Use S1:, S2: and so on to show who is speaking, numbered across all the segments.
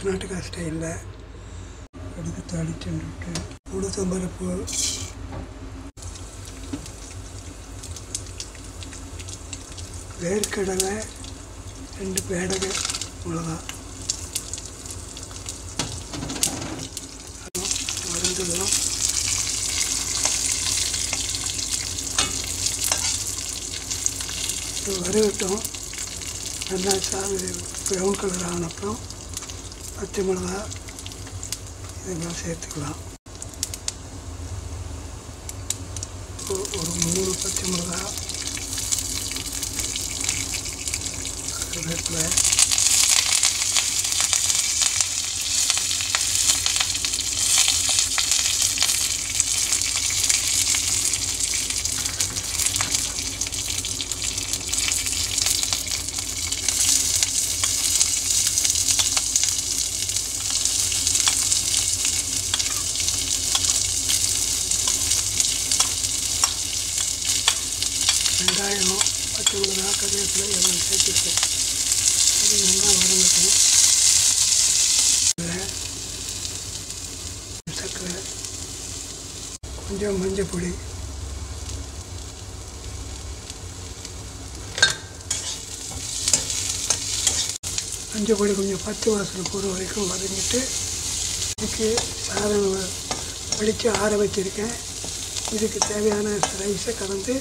S1: கர்நாடகா ஸ்டைலில் எடுத்து தாளிச்சுட்டு உளுத்தம்பருப்பு, வேர்க்கடலை, 2 பேடகை மிளகா வறுந்துடும். வறுகட்டும். நல்லா ப்ரௌன் கலர் ஆன அப்புறம் பச்சை மிளகா இதெல்லாம் சேர்த்துக்கலாம். ஒரு 3 பச்சை மிளகா, கருவேப்பிலை, வெங்காயம், பச்சை மிளகா, கருவேப்பிலை எல்லாம் சேர்த்துருக்கேன். அது நல்லா வதங்கட்டும். சர்க்கரை, கொஞ்சம் மஞ்சள் பொடி, கொஞ்சம் பச்சை வாசனை போகிற வரைக்கும் வதங்கிட்டு இதுக்கு சாதம் வடித்து ஆற வச்சுருக்கேன். இதுக்கு தேவையான ரைஸை கலந்து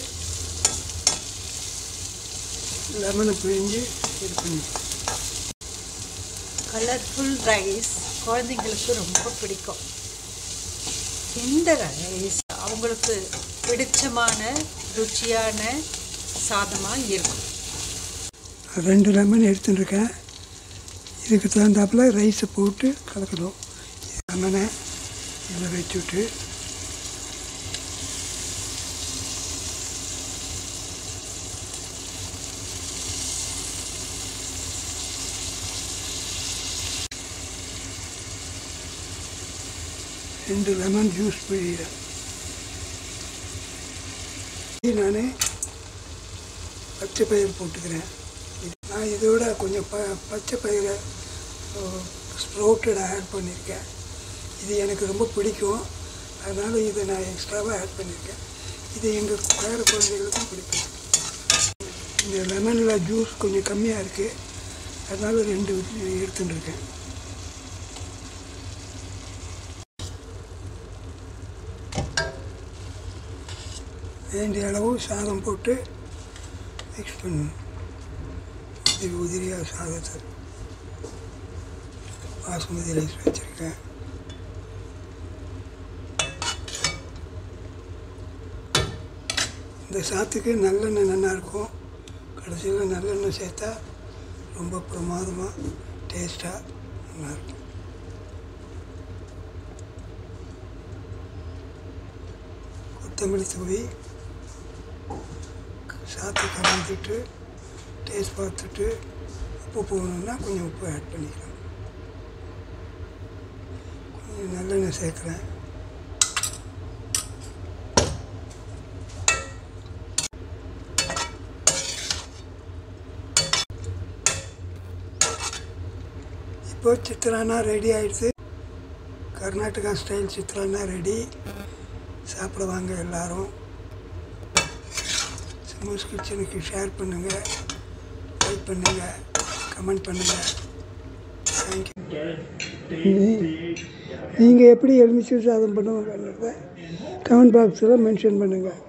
S1: லெமனை பிழிஞ்சு இது பண்ணி.
S2: கலர்ஃபுல் ரைஸ் குழந்தைங்களுக்கு ரொம்ப பிடிக்கும். இந்த ரைஸ் அவங்களுக்கு பிடிச்சமான ருச்சியான சாதமாக இருக்கும்.
S1: 2 லெமன் எடுத்துட்டுருக்கேன். இதுக்கு தகுந்தாப்பில் ரைஸை போட்டு கலக்கணும். லெமனை இதில் வச்சுட்டு ரெண்டு லெமன் ஜூஸ் பிழிகிறேன். நான் பச்சை பயிர் போட்டுக்கிறேன். நான் இதோட கொஞ்சம் பச்சை பயிரை ஸ்ப்ரவுட்டட் ஆட் பண்ணியிருக்கேன். இது எனக்கு ரொம்ப பிடிக்கும். அதனால் இதை நான் எக்ஸ்ட்ராவாக ஆட் பண்ணியிருக்கேன். இது எங்கள் பேர குழந்தைகளுக்கும் பிடிக்கும். இந்த லெமனில் ஜூஸ் கொஞ்சம் கம்மியாக இருக்குது. அதனால் 2 எடுத்துட்டுருக்கேன். வேண்டிய அளவு சாதம் போட்டு மிக்ஸ் பண்ணணும். உதிரியாக சாதத்தை பாசுமதி ரைஸ் வச்சுருக்கேன். இந்த சாத்துக்கு நல்லெண்ணெய் நல்லாயிருக்கும். கடைசியில் நல்லெண்ணெய் சேர்த்தா ரொம்ப பிரமாதமாக டேஸ்ட்டாக நல்லாயிருக்கும். கொத்தமல்லி தூவி சாத்து கலந்துட்டு டேஸ்ட் பார்த்துட்டு உப்பு போகணுன்னா கொஞ்சம் உப்பு ஆட் பண்ணிக்கலாம். கொஞ்சம் நல்லெண்ணெய் சேர்க்குறேன். இப்போ சித்ரான்னா ரெடி ஆகிடுச்சு. Karnataka style chitranna ready. சாப்பிட வாங்க எல்லோரும். ஸ்மூஸ் கிச்சனுக்கு ஷேர் பண்ணுங்கள், லைக் பண்ணுங்கள், கமெண்ட் பண்ணுங்கள். தேங்க்யூ. நீங்கள் எப்படி எலுமிச்சை சாதம் பண்ணுவாங்கன்றத கமெண்ட் பாக்ஸில் மென்ஷன் பண்ணுங்கள்.